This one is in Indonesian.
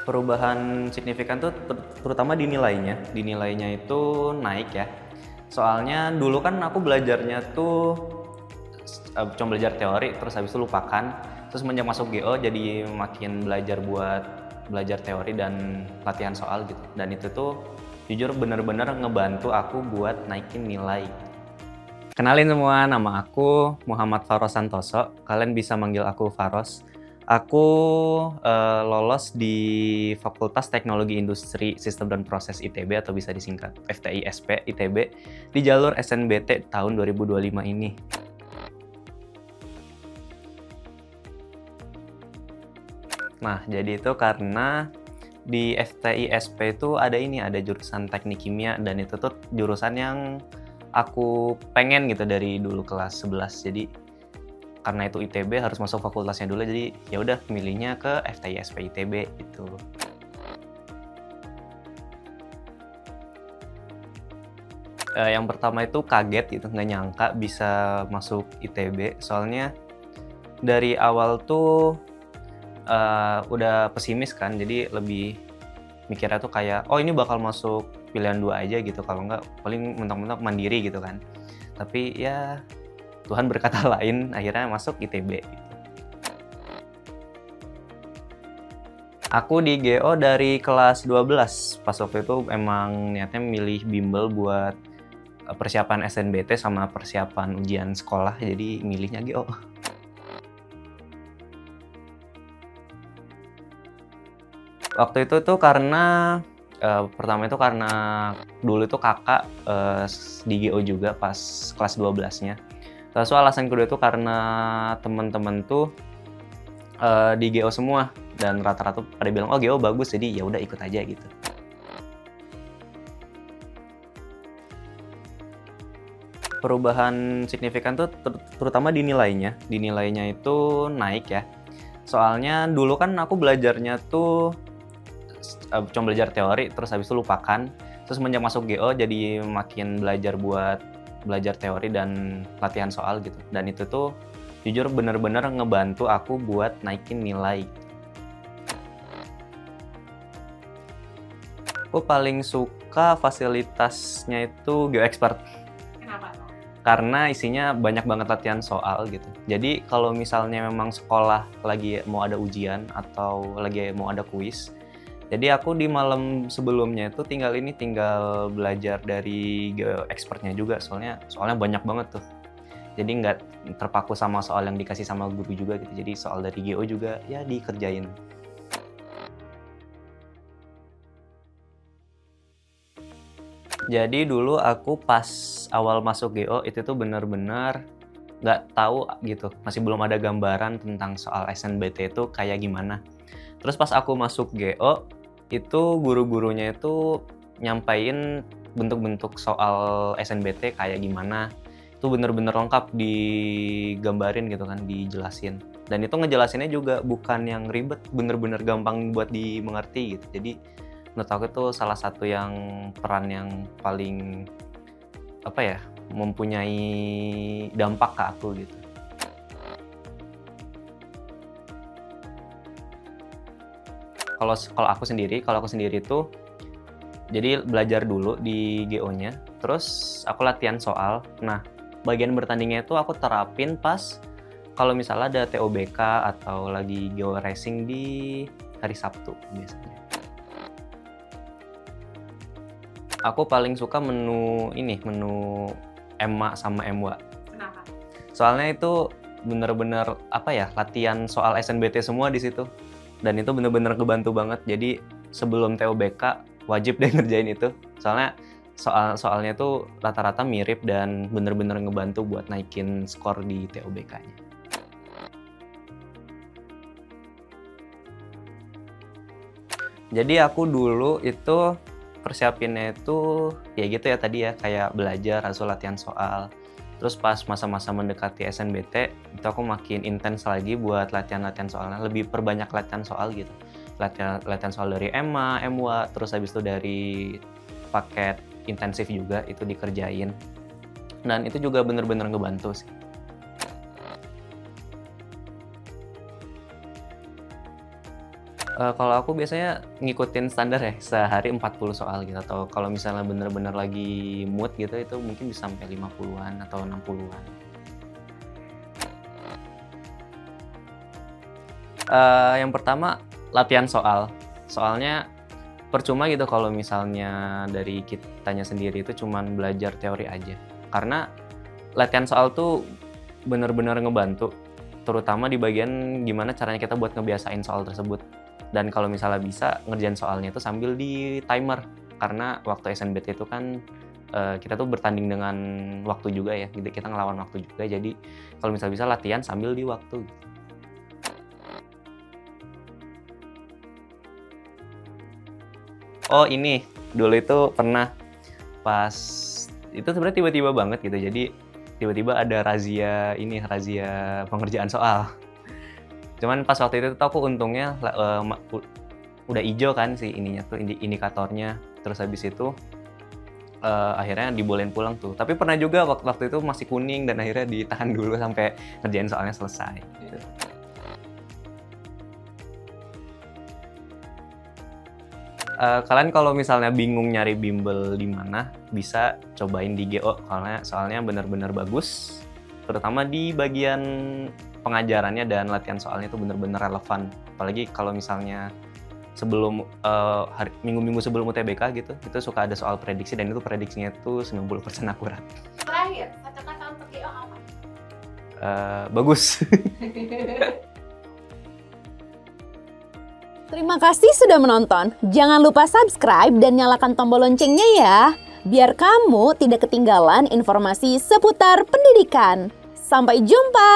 Perubahan signifikan tuh terutama di nilainya. Di nilainya itu naik ya. Soalnya dulu kan aku belajarnya tuh cuma belajar teori terus habis itu lupakan. Terus semenjak masuk GO jadi makin belajar buat belajar teori dan latihan soal gitu. Dan itu tuh jujur bener-bener ngebantu aku buat naikin nilai. Kenalin semua, nama aku Muhammad Faros Santoso. Kalian bisa manggil aku Faros. Aku lolos di Fakultas Teknologi Industri Sistem dan Proses ITB atau bisa disingkat FTISP ITB di jalur SNBT tahun 2025 ini. Nah, jadi itu karena di FTISP itu ada jurusan teknik kimia dan itu tuh jurusan yang aku pengen gitu dari dulu kelas 11. Jadi karena itu ITB harus masuk fakultasnya dulu, jadi ya udah milihnya ke FTISP ITB gitu. Yang pertama itu kaget gitu, nggak nyangka bisa masuk ITB. Soalnya dari awal tuh udah pesimis kan, jadi lebih mikirnya tuh kayak, oh ini bakal masuk pilihan 2 aja gitu, kalau nggak paling mentok-mentok mandiri gitu kan. Tapi ya Tuhan berkata lain, akhirnya masuk ITB gitu. Aku di GO dari kelas 12, pas waktu itu emang niatnya milih bimbel buat persiapan SNBT sama persiapan ujian sekolah, jadi milihnya GO. Waktu itu tuh karena pertama itu karena dulu itu kakak di GO juga pas kelas 12-nya. Terus alasan kedua itu karena temen-temen tuh di GO semua dan rata-rata pada bilang oh GO bagus, jadi ya udah ikut aja gitu. Perubahan signifikan tuh terutama di nilainya. Di nilainya itu naik ya. Soalnya dulu kan aku belajarnya tuh cuma belajar teori terus habis itu lupakan. Terus semenjak masuk GO jadi makin belajar buat belajar teori dan latihan soal gitu. Dan itu tuh jujur bener-bener ngebantu aku buat naikin nilai. Aku paling suka fasilitasnya itu GeoExpert. Kenapa? Karena isinya banyak banget latihan soal gitu. Jadi kalau misalnya memang sekolah lagi mau ada ujian atau lagi mau ada kuis, jadi aku di malam sebelumnya itu tinggal belajar dari GeoExpertnya juga, soalnya banyak banget tuh. Jadi nggak terpaku sama soal yang dikasih sama guru juga gitu. Jadi soal dari GO juga ya dikerjain. Jadi dulu aku pas awal masuk GO itu tuh bener-bener nggak tahu gitu, masih belum ada gambaran tentang soal SNBT itu kayak gimana. Terus pas aku masuk GO, itu guru-gurunya itu nyampain bentuk-bentuk soal SNBT kayak gimana. Itu bener-bener lengkap digambarin gitu kan, dijelasin. Dan itu ngejelasinnya juga bukan yang ribet, bener-bener gampang buat dimengerti gitu. Jadi menurut aku itu salah satu yang peran yang paling mempunyai dampak ke aku gitu. Kalau aku sendiri tuh jadi belajar dulu di GO-nya, terus aku latihan soal. Nah, bagian bertandingnya itu aku terapin pas kalau misalnya ada TOBK atau lagi GO racing di hari Sabtu biasanya. Aku paling suka menu EMA sama EMWA. Kenapa? Soalnya itu bener-bener latihan soal SNBT semua di situ. Dan itu bener-bener kebantu banget. Jadi sebelum TOBK wajib deh ngerjain itu. Soalnya soalnya tuh rata-rata mirip dan bener-bener ngebantu buat naikin skor di TOBK-nya. Jadi aku dulu itu persiapinnya itu ya gitu ya tadi ya, kayak belajar atau latihan soal. Terus pas masa-masa mendekati SNBT itu aku makin intens lagi buat latihan-latihan soalnya, lebih perbanyak latihan soal gitu. Latihan soal dari EMA, EMWA, terus habis itu dari paket intensif juga itu dikerjain. Dan itu juga bener-bener ngebantu sih. Kalau aku biasanya ngikutin standar ya, sehari 40 soal gitu, atau kalau misalnya bener-bener lagi mood gitu, itu mungkin bisa sampai 50-an atau 60-an. Yang pertama, latihan soal. Soalnya percuma gitu kalau misalnya dari kitanya sendiri itu cuman belajar teori aja. Karena latihan soal tuh bener-bener ngebantu, terutama di bagian gimana caranya kita buat ngebiasain soal tersebut. Dan kalau misalnya bisa, ngerjain soalnya itu sambil di timer. Karena waktu SNBT itu kan kita tuh bertanding dengan waktu juga ya, jadi kita ngelawan waktu juga. Jadi kalau misalnya bisa latihan sambil di waktu. Oh ini, dulu itu pernah pas, itu sebenarnya tiba-tiba banget gitu. Jadi tiba-tiba ada razia pengerjaan soal. Cuman pas waktu itu tuh aku untungnya udah hijau kan si ininya tuh, indikatornya. Terus habis itu akhirnya dibolehin pulang tuh. Tapi pernah juga waktu itu masih kuning dan akhirnya ditahan dulu sampai ngerjain soalnya selesai gitu. Kalian kalau misalnya bingung nyari bimbel di mana, bisa cobain di GO, karena soalnya benar-benar bagus, terutama di bagian pengajarannya dan latihan soalnya itu benar-benar relevan. Apalagi kalau misalnya sebelum minggu-minggu sebelum UTBK gitu, itu suka ada soal prediksi dan itu prediksinya itu 90% akurat. Terakhir, kata-kata untuk GO apa? Bagus. Terima kasih sudah menonton. Jangan lupa subscribe dan nyalakan tombol loncengnya ya, biar kamu tidak ketinggalan informasi seputar pendidikan. Sampai jumpa!